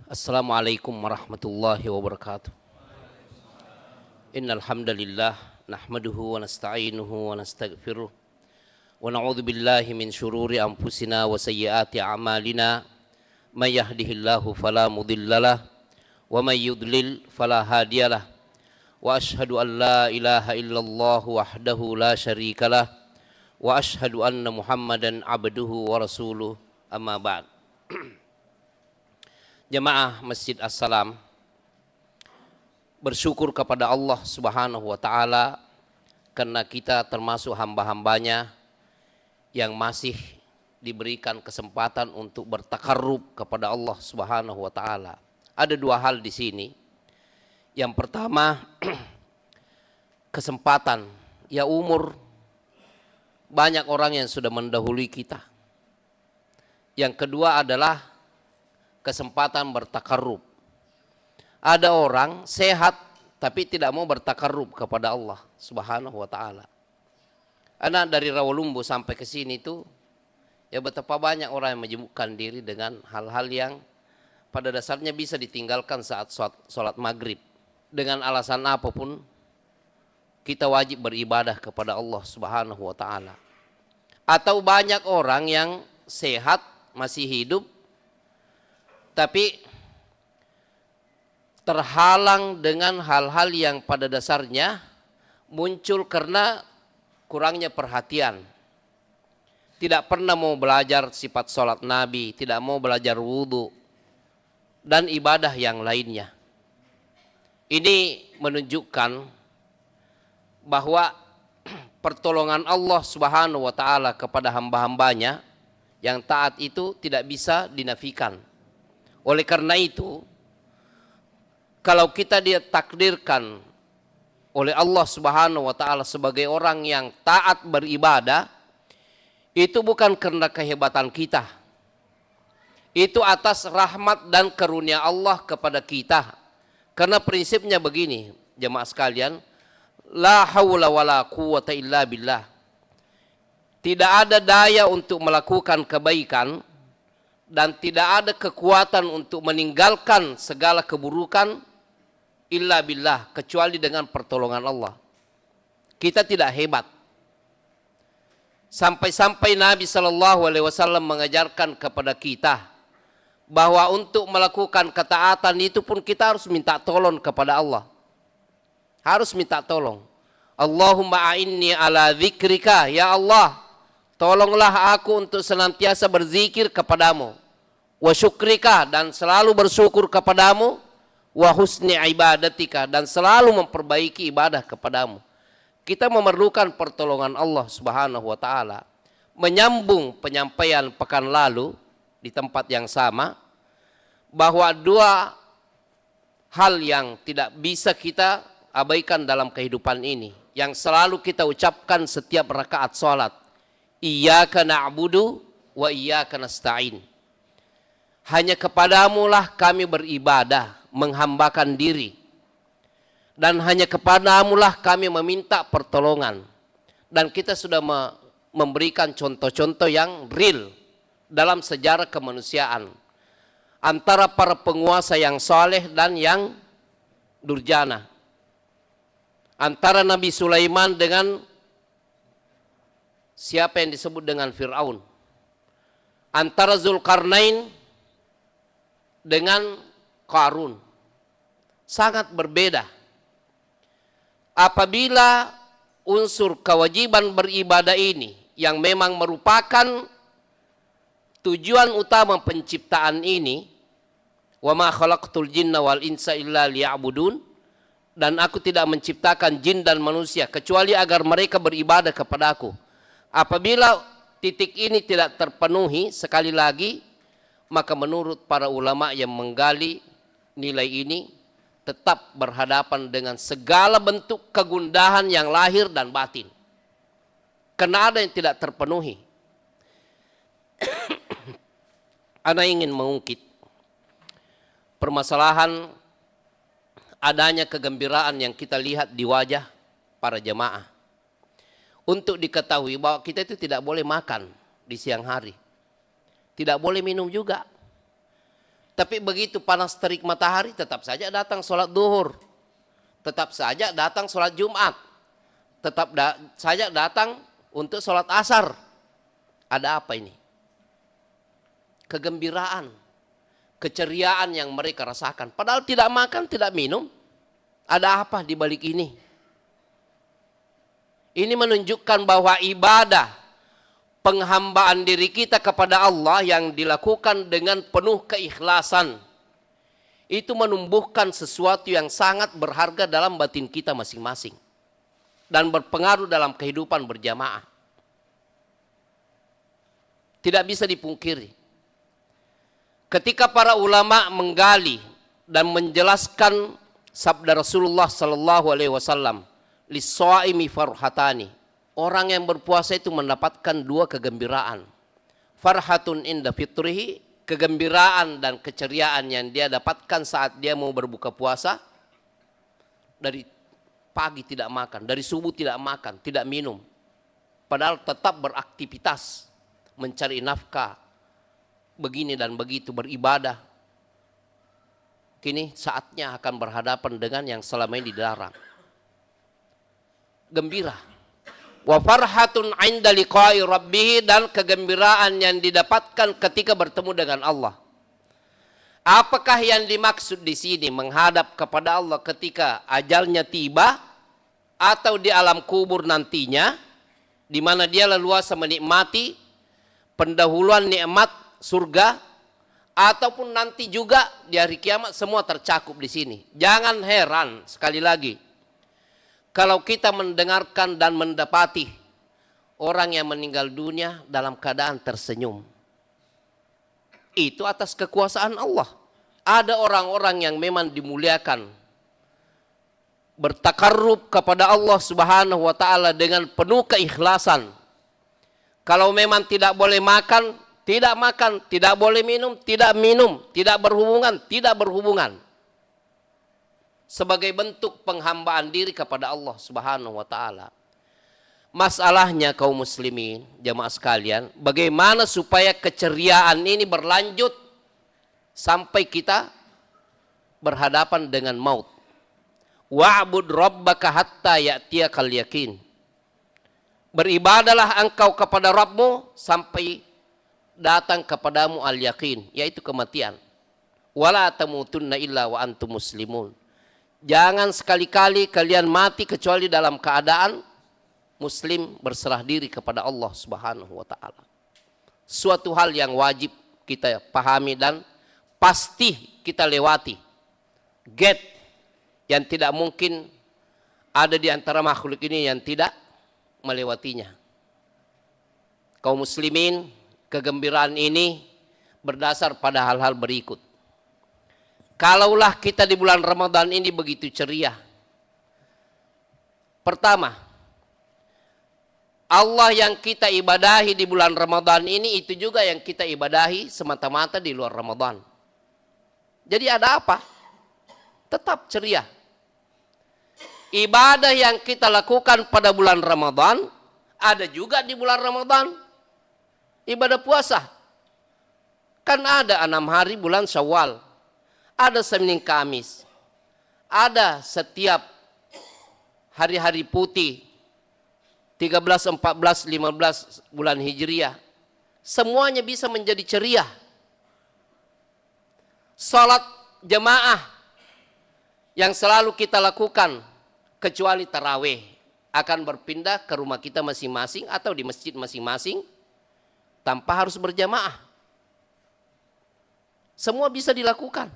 Assalamualaikum warahmatullahi wabarakatuh. Innal hamdalillah nahmaduhu wa nasta'inuhu wa nastaghfiruh wa na'udzu billahi min syururi anfusina wa sayyiati a'malina. May yahdihillahu fala mudhillalah wa may yudlil fala hadiyalah. Wa asyhadu an la ilaha illallah wahdahu la syarikalah wa asyhadu anna Muhammadan abduhu wa rasuluh. Amma ba'd. Jemaah Masjid As-Salam bersyukur kepada Allah Subhanahu wa Ta'ala karena kita termasuk hamba-hambanya yang masih diberikan kesempatan untuk bertakarrub kepada Allah Subhanahu wa Ta'ala. Ada dua hal di sini. Yang pertama, kesempatan, ya umur. Banyak orang yang sudah mendahului kita. Yang kedua adalah kesempatan bertakarrub. Ada orang sehat tapi tidak mau bertakarrub kepada Allah Subhanahu wa Ta'ala. Anak dari Rawalumbu sampai ke sini itu ya betapa banyak orang yang menyibukkan diri dengan hal-hal yang pada dasarnya bisa ditinggalkan saat sholat maghrib. Dengan alasan apapun kita wajib beribadah kepada Allah Subhanahu wa Ta'ala. Atau banyak orang yang sehat masih hidup tapi terhalang dengan hal-hal yang pada dasarnya muncul karena kurangnya perhatian. Tidak pernah mau belajar sifat sholat Nabi, tidak mau belajar wudhu, dan ibadah yang lainnya. Ini menunjukkan bahwa pertolongan Allah Subhanahu wa Ta'ala kepada hamba-hambanya yang taat itu tidak bisa dinafikan. Oleh karena itu, kalau kita ditakdirkan oleh Allah Subhanahu wa Ta'ala sebagai orang yang taat beribadah, itu bukan karena kehebatan kita. Itu atas rahmat dan karunia Allah kepada kita. Karena prinsipnya begini, jemaah sekalian, la haula wala quwata illa billah. Tidak ada daya untuk melakukan kebaikan dan tidak ada kekuatan untuk meninggalkan segala keburukan illa billah, kecuali dengan pertolongan Allah. Kita tidak hebat. Sampai-sampai Nabi SAW mengajarkan kepada kita bahwa untuk melakukan ketaatan itu pun kita harus minta tolong kepada Allah. Harus minta tolong. Allahumma a'inni ala dzikrika, ya Allah, tolonglah aku untuk senantiasa berzikir kepadamu. Wa syukrika, dan selalu bersyukur kepadamu. Wa husni ibadatika, dan selalu memperbaiki ibadah kepadamu. Kita memerlukan pertolongan Allah Subhanahu wa Ta'ala. Menyambung penyampaian pekan lalu di tempat yang sama, bahwa dua hal yang tidak bisa kita abaikan dalam kehidupan ini, yang selalu kita ucapkan setiap rakaat sholat. Iyyaka na'budu wa iyyaka nasta'in. Hanya kepadamulah kami beribadah, menghambakan diri. Dan hanya kepadamulah kami meminta pertolongan. Dan kita sudah memberikan contoh-contoh yang real dalam sejarah kemanusiaan. Antara para penguasa yang saleh dan yang durjana. Antara Nabi Sulaiman dengan siapa yang disebut dengan Fir'aun. Antara Zulkarnain dengan Qarun. Sangat berbeda. Apabila unsur kewajiban beribadah ini yang memang merupakan tujuan utama penciptaan ini, wa ma khalaqtul jinna wal insa illa liya'budun, dan aku tidak menciptakan jin dan manusia kecuali agar mereka beribadah kepadaku. Apabila titik ini tidak terpenuhi, sekali lagi, maka menurut para ulama yang menggali nilai ini tetap berhadapan dengan segala bentuk kegundahan yang lahir dan batin. Karena ada yang tidak terpenuhi. Ana ingin mengungkit permasalahan adanya kegembiraan yang kita lihat di wajah para jemaah. Untuk diketahui bahwa kita itu tidak boleh makan di siang hari. Tidak boleh minum juga. Tapi begitu panas terik matahari tetap saja datang sholat duhur. Tetap saja datang sholat Jumat. Tetap saja datang untuk sholat asar. Ada apa ini? Kegembiraan, keceriaan yang mereka rasakan. Padahal tidak makan, tidak minum. Ada apa di balik ini? Ini menunjukkan bahwa ibadah, penghambaan diri kita kepada Allah yang dilakukan dengan penuh keikhlasan, itu menumbuhkan sesuatu yang sangat berharga dalam batin kita masing-masing. Dan berpengaruh dalam kehidupan berjamaah. Tidak bisa dipungkiri. Ketika para ulama menggali dan menjelaskan sabda Rasulullah sallallahu alaihi wasallam, lis-shaimi farhatani. Orang yang berpuasa itu mendapatkan dua kegembiraan. Farhatun inda fitrihi, kegembiraan dan keceriaan yang dia dapatkan saat dia mau berbuka puasa. Dari pagi tidak makan, dari subuh tidak makan, tidak minum. Padahal tetap beraktivitas, mencari nafkah, begini dan begitu, beribadah. Kini saatnya akan berhadapan dengan yang selama ini dilarang. Gembira. Wa farhatun 'inda liqa'i rabbih, dan kegembiraan yang didapatkan ketika bertemu dengan Allah. Apakah yang dimaksud di sini menghadap kepada Allah ketika ajalnya tiba atau di alam kubur nantinya, di mana dia leluasa menikmati pendahuluan nikmat surga, ataupun nanti juga di hari kiamat, semua tercakup di sini. Jangan heran sekali lagi kalau kita mendengarkan dan mendapati orang yang meninggal dunia dalam keadaan tersenyum. Itu atas kekuasaan Allah. Ada orang-orang yang memang dimuliakan, bertakarrub kepada Allah Subhanahu wa taala dengan penuh keikhlasan. Kalau memang tidak boleh makan, tidak makan, tidak boleh minum, tidak berhubungan, tidak berhubungan. Sebagai bentuk penghambaan diri kepada Allah Subhanahu wa taala. Masalahnya kaum muslimin, jamaah sekalian, bagaimana supaya keceriaan ini berlanjut sampai kita berhadapan dengan maut. Wa'bud rabbaka hatta ya'tiyakal yakin. Beribadalah engkau kepada Rabbmu sampai datang kepadamu al-yakin, yaitu kematian. Wala tamutunna illa wa antum muslimun. Jangan sekali-kali kalian mati kecuali dalam keadaan muslim, berserah diri kepada Allah Subhanahu wa taala. Suatu hal yang wajib kita pahami dan pasti kita lewati. Gate yang tidak mungkin ada di antara makhluk ini yang tidak melewatinya. Kaum muslimin, kegembiraan ini berdasar pada hal-hal berikut. Kalaulah kita di bulan Ramadan ini begitu ceria. Pertama, Allah yang kita ibadahi di bulan Ramadan ini itu juga yang kita ibadahi semata-mata di luar Ramadan. Jadi ada apa? Tetap ceria. Ibadah yang kita lakukan pada bulan Ramadan ada juga di bulan Ramadan. Ibadah puasa. Kan ada 6 hari bulan Syawal. Ada Senin Kamis. Ada setiap hari-hari putih. 13, 14, 15 bulan Hijriah. Semuanya bisa menjadi ceria. Salat jemaah yang selalu kita lakukan, kecuali tarawih, akan berpindah ke rumah kita masing-masing atau di masjid masing-masing tanpa harus berjamaah. Semua bisa dilakukan.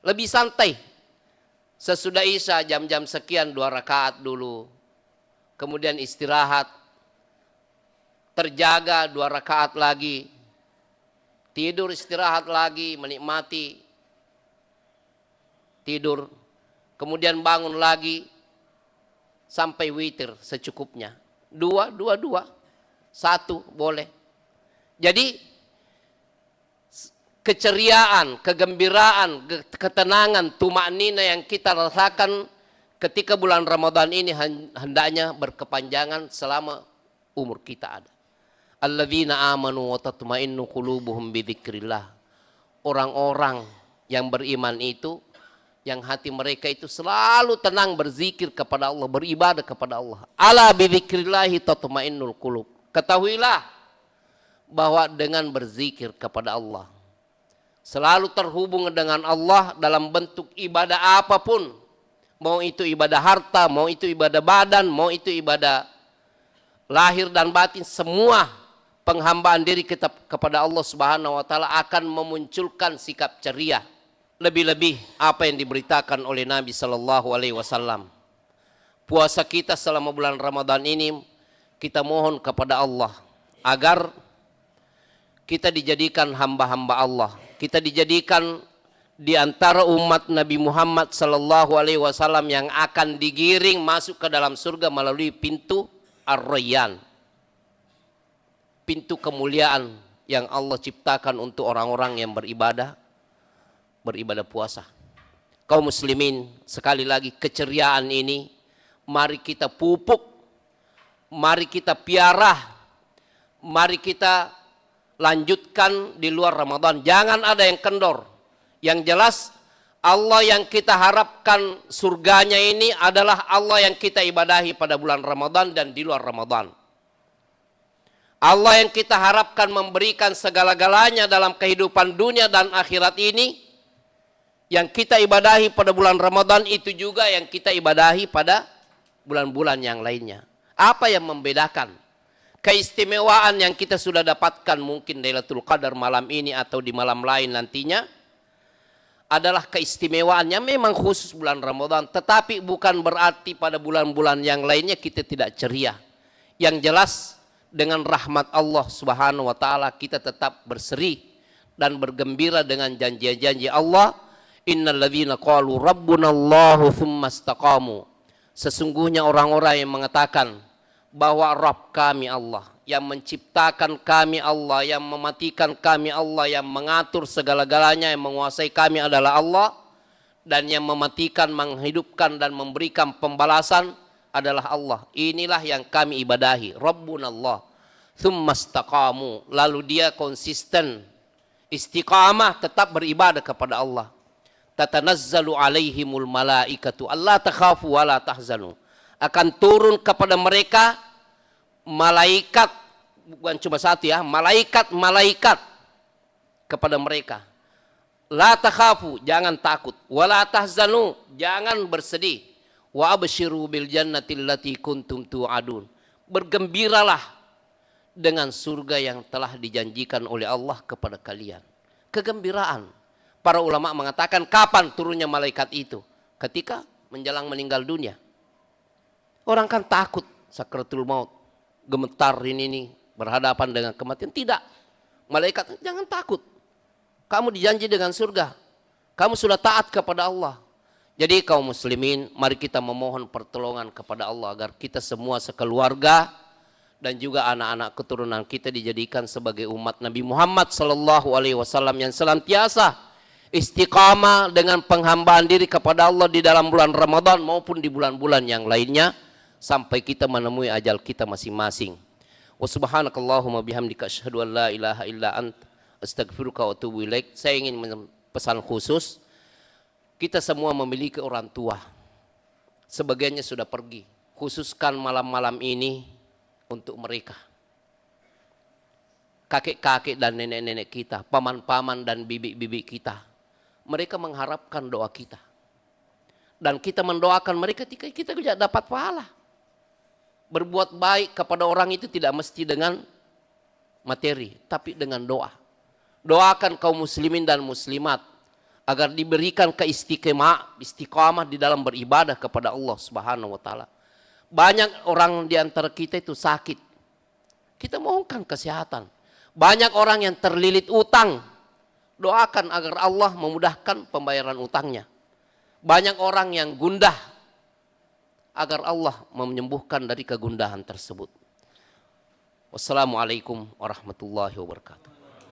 Lebih santai. Sesudah Isya jam-jam sekian 2 rakaat dulu. Kemudian istirahat. Terjaga 2 rakaat lagi. Tidur, istirahat lagi, menikmati. Tidur. Kemudian bangun lagi. Sampai witir secukupnya. 2, 2, 2. 1 boleh. Jadi keceriaan, kegembiraan, ketenangan, tumaknina yang kita rasakan ketika bulan Ramadan ini hendaknya berkepanjangan selama umur kita ada. Alladzina amanu wa tatma'innu qulubuhum bidzikrillah. orang-orang yang beriman itu, yang hati mereka itu selalu tenang berzikir kepada Allah, beribadah kepada Allah. Ala bidzikrillahi tatmainnul qulub. Ketahuilah bahwa dengan berzikir kepada Allah, selalu terhubung dengan Allah dalam bentuk ibadah apapun, mau itu ibadah harta, mau itu ibadah badan, mau itu ibadah lahir dan batin, semua penghambaan diri kita kepada Allah Subhanahu wa taala akan memunculkan sikap ceria. Lebih-lebih apa yang diberitakan oleh Nabi Sallallahu Alaihi Wasallam. Puasa kita selama bulan Ramadan ini, kita mohon kepada Allah agar kita dijadikan hamba-hamba Allah. Kita dijadikan di antara umat Nabi Muhammad Sallallahu Alaihi Wasallam yang akan digiring masuk ke dalam surga melalui pintu Ar-Rayyan, pintu kemuliaan yang Allah ciptakan untuk orang-orang yang beribadah puasa. Kaum muslimin, sekali lagi keceriaan ini mari kita pupuk, mari kita piara, mari kita lanjutkan di luar Ramadan. Jangan ada yang kendor. Yang jelas Allah yang kita harapkan surganya ini adalah Allah yang kita ibadahi pada bulan Ramadan dan di luar Ramadan. Allah yang kita harapkan memberikan segala-galanya dalam kehidupan dunia dan akhirat ini, yang kita ibadahi pada bulan Ramadan itu juga yang kita ibadahi pada bulan-bulan yang lainnya. Apa yang membedakan? Keistimewaan yang kita sudah dapatkan mungkin Lailatul Qadar malam ini atau di malam lain nantinya adalah keistimewaannya memang khusus bulan Ramadan, tetapi bukan berarti pada bulan-bulan yang lainnya kita tidak ceria. Yang jelas dengan rahmat Allah Subhanahu wa taala kita tetap berseri dan bergembira dengan janji-janji Allah. Innal ladzina qalu rabbunallahu tsumma istaqamu. Sesungguhnya orang-orang yang mengatakan bahwa Rabb kami Allah, yang menciptakan kami Allah, yang mematikan kami Allah, yang mengatur segala-galanya, yang menguasai kami adalah Allah, dan yang mematikan, menghidupkan dan memberikan pembalasan adalah Allah. Inilah yang kami ibadahi, Rabbunallah tsumma istaqamu. Lalu dia konsisten, istiqamah, tetap beribadah kepada Allah. Tatanazzalu alaihimul malaikatu alla takhafu wa la tahzanu. Akan turun kepada mereka malaikat, bukan cuma satu ya, malaikat kepada mereka. La takhafu, jangan takut, wa la tahzanu, jangan bersedih. Wa absyiru bil jannati allati kuntum tu'adun. Bergembiralah dengan surga yang telah dijanjikan oleh Allah kepada kalian. Kegembiraan. Para ulama mengatakan kapan turunnya malaikat itu? Ketika menjelang meninggal dunia. Orang kan takut sakratul maut, gemetar ini berhadapan dengan kematian. Tidak. Malaikat jangan takut. Kamu dijanji dengan surga. Kamu sudah taat kepada Allah. Jadi kaum muslimin, mari kita memohon pertolongan kepada Allah agar kita semua sekeluarga dan juga anak-anak keturunan kita dijadikan sebagai umat Nabi Muhammad sallallahu alaihi wasallam yang senantiasa istiqamah dengan penghambaan diri kepada Allah di dalam bulan Ramadan maupun di bulan-bulan yang lainnya sampai kita menemui ajal kita masing-masing. Wa subhanakallahumma bihamdika asyhadu an la ilaha illa ant astaghfiruka wa atubu ilaik. Saya ingin pesan khusus, kita semua memiliki orang tua. Sebagiannya sudah pergi. Khususkan malam-malam ini untuk mereka. Kakek-kakek dan nenek-nenek kita, paman-paman dan bibi-bibi kita. Mereka mengharapkan doa kita. Dan kita mendoakan mereka ketika kita juga dapat pahala. Berbuat baik kepada orang itu tidak mesti dengan materi, tapi dengan doa. Doakan kaum muslimin dan muslimat agar diberikan istiqamah di dalam beribadah kepada Allah Subhanahu wa taala. Banyak orang di antara kita itu sakit. Kita mohonkan kesehatan. Banyak orang yang terlilit utang. Doakan agar Allah memudahkan pembayaran utangnya. Banyak orang yang gundah, agar Allah menyembuhkan dari kegundahan tersebut. Wassalamualaikum warahmatullahi wabarakatuh.